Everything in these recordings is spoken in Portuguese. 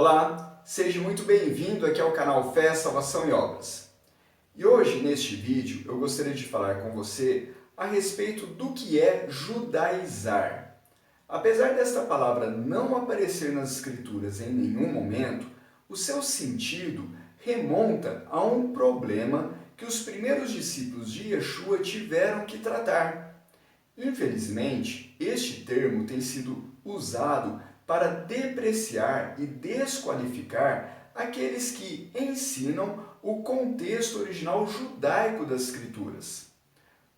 Olá, seja muito bem-vindo aqui ao canal Fé, Salvação e Obras. E hoje, neste vídeo, eu gostaria de falar com você a respeito do que é judaizar. Apesar desta palavra não aparecer nas Escrituras em nenhum momento, o seu sentido remonta a um problema que os primeiros discípulos de Yeshua tiveram que tratar. Infelizmente, este termo tem sido usado para depreciar e desqualificar aqueles que ensinam o contexto original judaico das Escrituras.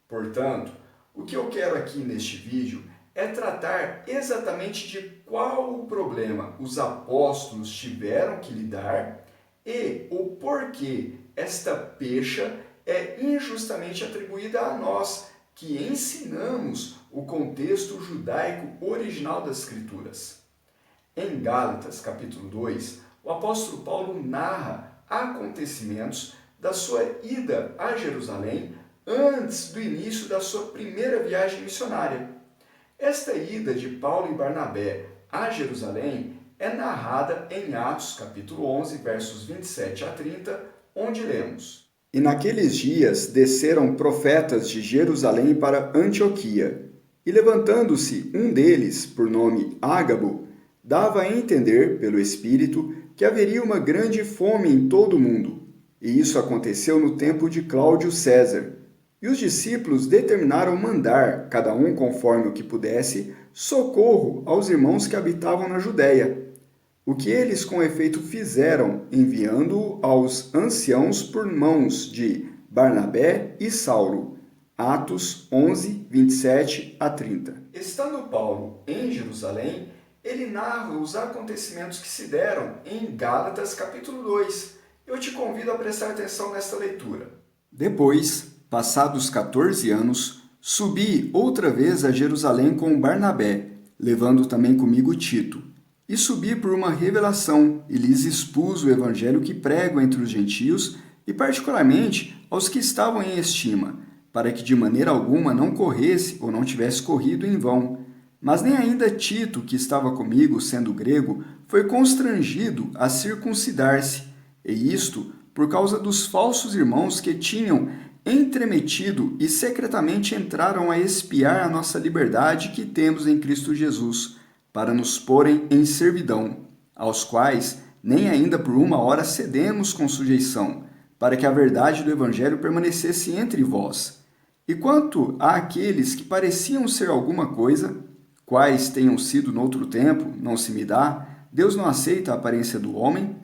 Portanto, o que eu quero aqui neste vídeo é tratar exatamente de qual o problema os apóstolos tiveram que lidar e o porquê esta pecha é injustamente atribuída a nós, que ensinamos o contexto judaico original das Escrituras. Em Gálatas, capítulo 2, o apóstolo Paulo narra acontecimentos da sua ida a Jerusalém antes do início da sua primeira viagem missionária. Esta ida de Paulo e Barnabé a Jerusalém é narrada em Atos, capítulo 11, versos 27 a 30, onde lemos: E naqueles dias desceram profetas de Jerusalém para Antioquia, e levantando-se um deles, por nome Ágabo, dava a entender, pelo Espírito, que haveria uma grande fome em todo o mundo. E isso aconteceu no tempo de Cláudio César. E os discípulos determinaram mandar, cada um conforme o que pudesse, socorro aos irmãos que habitavam na Judéia. O que eles com efeito fizeram, enviando-o aos anciãos por mãos de Barnabé e Saulo. Atos 11, 27 a 30. Estando Paulo em Jerusalém, ele narra os acontecimentos que se deram em Gálatas capítulo 2. Eu te convido a prestar atenção nesta leitura. Depois, passados 14 anos, subi outra vez a Jerusalém com Barnabé, levando também comigo Tito. E subi por uma revelação, e lhes expus o evangelho que prego entre os gentios, e particularmente aos que estavam em estima, para que de maneira alguma não corresse ou não tivesse corrido em vão. Mas nem ainda Tito, que estava comigo, sendo grego, foi constrangido a circuncidar-se, e isto por causa dos falsos irmãos que tinham entremetido e secretamente entraram a espiar a nossa liberdade que temos em Cristo Jesus, para nos porem em servidão, aos quais nem ainda por uma hora cedemos com sujeição, para que a verdade do Evangelho permanecesse entre vós. E quanto àqueles que pareciam ser alguma coisa, quais tenham sido noutro tempo, não se me dá, Deus não aceita a aparência do homem,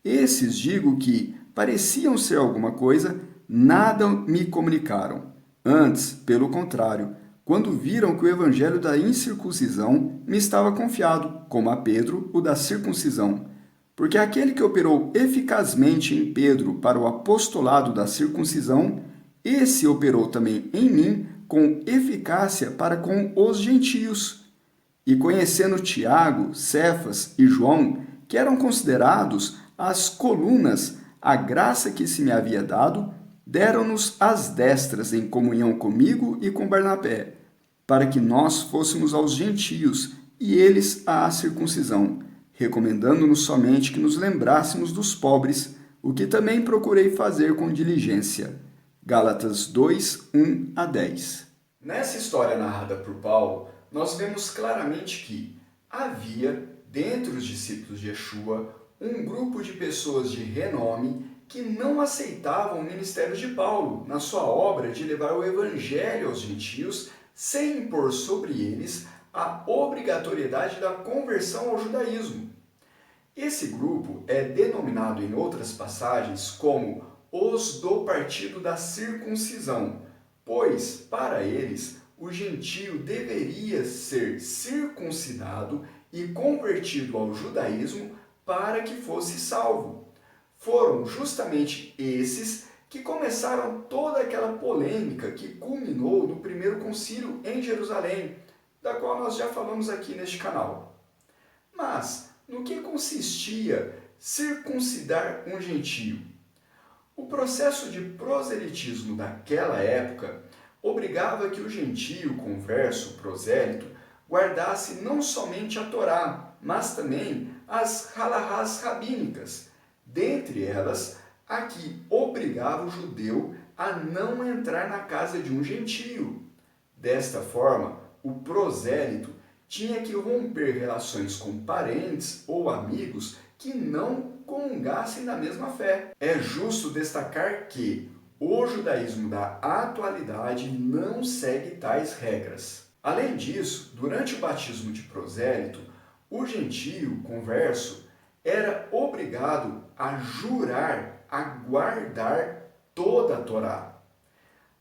esses digo que pareciam ser alguma coisa, nada me comunicaram. Antes, pelo contrário, quando viram que o evangelho da incircuncisão me estava confiado, como a Pedro o da circuncisão. Porque aquele que operou eficazmente em Pedro para o apostolado da circuncisão, esse operou também em mim com eficácia para com os gentios. E conhecendo Tiago, Cefas e João, que eram considerados as colunas, a graça que se me havia dado, deram-nos as destras em comunhão comigo e com Barnabé, para que nós fôssemos aos gentios e eles à circuncisão, recomendando-nos somente que nos lembrássemos dos pobres, o que também procurei fazer com diligência. Gálatas 2, 1 a 10. Nessa história narrada por Paulo, nós vemos claramente que havia, dentre os discípulos de Yeshua, um grupo de pessoas de renome que não aceitavam o ministério de Paulo na sua obra de levar o evangelho aos gentios sem impor sobre eles a obrigatoriedade da conversão ao judaísmo. Esse grupo é denominado em outras passagens como os do partido da circuncisão, pois, para eles, o gentio deveria ser circuncidado e convertido ao judaísmo para que fosse salvo. Foram justamente esses que começaram toda aquela polêmica que culminou no primeiro concílio em Jerusalém, da qual nós já falamos aqui neste canal. Mas, no que consistia circuncidar um gentio? O processo de proselitismo daquela época obrigava que o gentio converso, prosélito, guardasse não somente a Torá, mas também as halahás rabínicas, dentre elas a que obrigava o judeu a não entrar na casa de um gentio. Desta forma, o prosélito tinha que romper relações com parentes ou amigos que não comungassem da mesma fé. É justo destacar que o judaísmo da atualidade não segue tais regras. Além disso, durante o batismo de prosélito, o gentio converso era obrigado a jurar a guardar toda a Torá.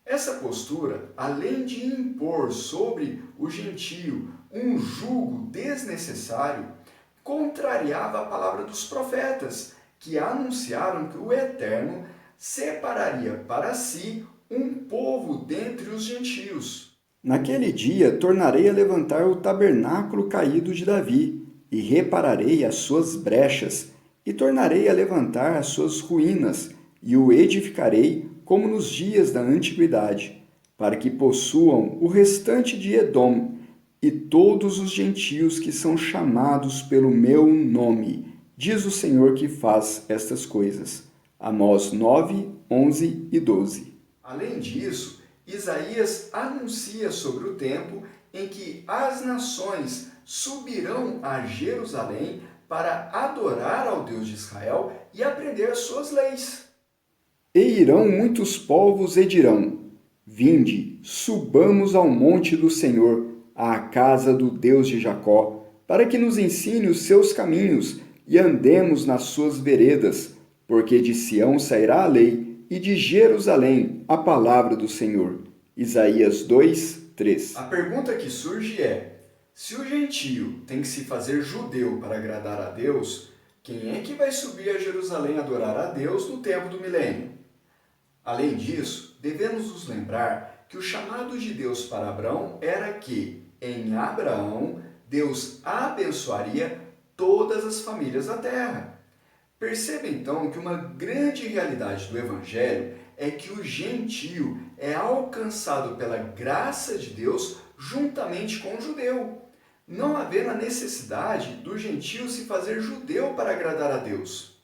Essa postura, além de impor sobre o gentio um jugo desnecessário, contrariava a palavra dos profetas, que anunciaram que o Eterno separaria para si um povo dentre os gentios. Naquele dia tornarei a levantar o tabernáculo caído de Davi, e repararei as suas brechas, e tornarei a levantar as suas ruínas, e o edificarei como nos dias da antiguidade, para que possuam o restante de Edom, e todos os gentios que são chamados pelo meu nome, diz o Senhor que faz estas coisas. Amós 9, 11 e 12. Além disso, Isaías anuncia sobre o tempo em que as nações subirão a Jerusalém para adorar ao Deus de Israel e aprender as suas leis. E irão muitos povos e dirão: Vinde, subamos ao monte do Senhor, à casa do Deus de Jacó, para que nos ensine os seus caminhos e andemos nas suas veredas, porque de Sião sairá a lei e de Jerusalém a palavra do Senhor. Isaías 2, 3. A pergunta que surge é: se o gentio tem que se fazer judeu para agradar a Deus, quem é que vai subir a Jerusalém adorar a Deus no tempo do milênio? Além disso, devemos nos lembrar que o chamado de Deus para Abraão era que, em Abraão, Deus abençoaria todas as famílias da terra. Perceba então que uma grande realidade do Evangelho é que o gentio é alcançado pela graça de Deus juntamente com o judeu, não havendo a necessidade do gentio se fazer judeu para agradar a Deus.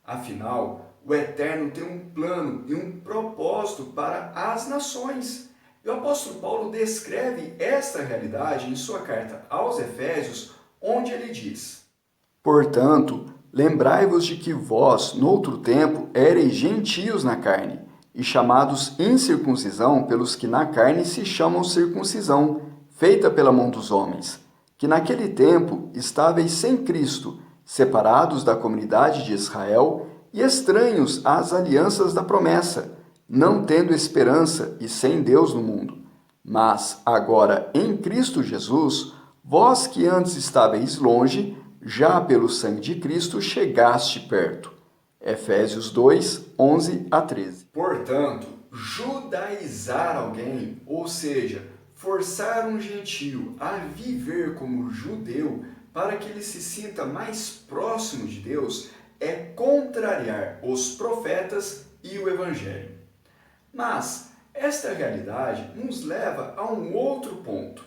Afinal, o Eterno tem um plano e um propósito para as nações. E o apóstolo Paulo descreve esta realidade em sua carta aos Efésios, onde ele diz: Portanto, lembrai-vos de que vós, noutro tempo, éreis gentios na carne, e chamados incircuncisão pelos que na carne se chamam circuncisão, feita pela mão dos homens, que naquele tempo estáveis sem Cristo, separados da comunidade de Israel e estranhos às alianças da promessa, não tendo esperança e sem Deus no mundo. Mas agora em Cristo Jesus, vós que antes estáveis longe, já pelo sangue de Cristo chegaste perto. Efésios 2, 11 a 13. Portanto, judaizar alguém, ou seja, forçar um gentio a viver como judeu para que ele se sinta mais próximo de Deus, é contrariar os profetas e o Evangelho. Mas esta realidade nos leva a um outro ponto.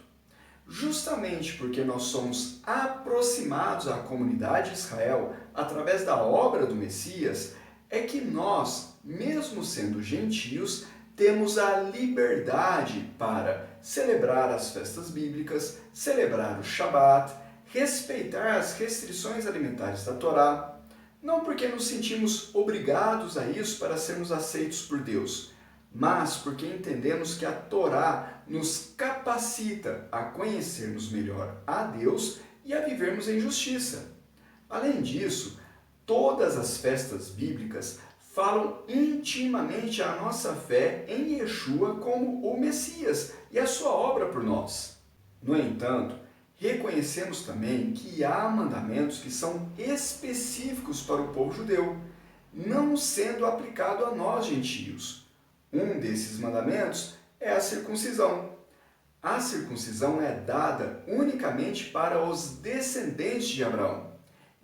Justamente porque nós somos aproximados à comunidade de Israel através da obra do Messias, é que nós, mesmo sendo gentios, temos a liberdade para celebrar as festas bíblicas, celebrar o Shabat, respeitar as restrições alimentares da Torá, não porque nos sentimos obrigados a isso para sermos aceitos por Deus, mas porque entendemos que a Torá nos capacita a conhecermos melhor a Deus e a vivermos em justiça. Além disso, todas as festas bíblicas falam intimamente a nossa fé em Yeshua como o Messias e a sua obra por nós. No entanto, reconhecemos também que há mandamentos que são específicos para o povo judeu, não sendo aplicado a nós gentios. Um desses mandamentos é a circuncisão. A circuncisão é dada unicamente para os descendentes de Abraão.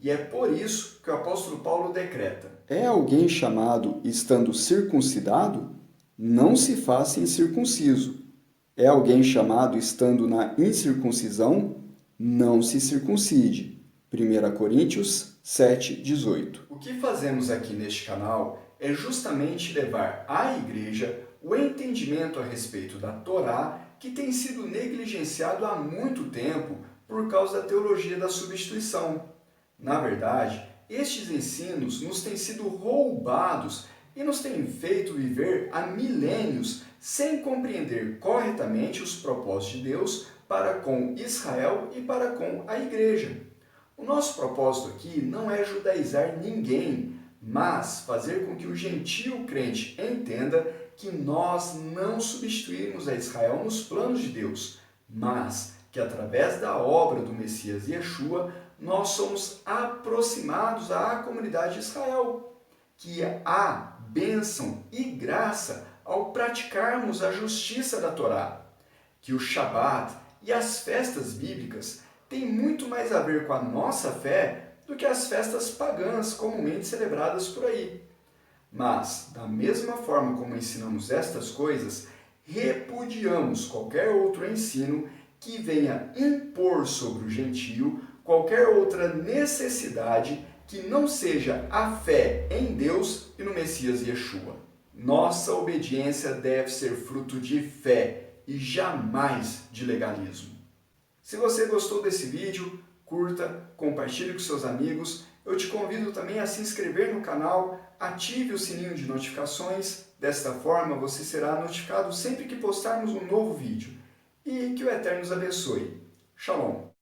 E é por isso que o apóstolo Paulo decreta: É alguém chamado estando circuncidado? Não se faça incircunciso. É alguém chamado estando na incircuncisão? Não se circuncide. 1 Coríntios 7:18. O que fazemos aqui neste canal é justamente levar à igreja o entendimento a respeito da Torá que tem sido negligenciado há muito tempo por causa da teologia da substituição. Na verdade, estes ensinos nos têm sido roubados e nos têm feito viver há milênios sem compreender corretamente os propósitos de Deus para com Israel e para com a igreja. O nosso propósito aqui não é judaizar ninguém, mas fazer com que o gentio crente entenda que nós não substituímos a Israel nos planos de Deus, mas que através da obra do Messias Yeshua, nós somos aproximados à comunidade de Israel, que há bênção e graça ao praticarmos a justiça da Torá, que o Shabat e as festas bíblicas têm muito mais a ver com a nossa fé do que as festas pagãs comumente celebradas por aí. Mas, da mesma forma como ensinamos estas coisas, repudiamos qualquer outro ensino que venha impor sobre o gentio qualquer outra necessidade que não seja a fé em Deus e no Messias Yeshua. Nossa obediência deve ser fruto de fé e jamais de legalismo. Se você gostou desse vídeo, curta, compartilhe com seus amigos. Eu te convido também a se inscrever no canal, ative o sininho de notificações. Desta forma, você será notificado sempre que postarmos um novo vídeo. E que o Eterno os abençoe. Shalom!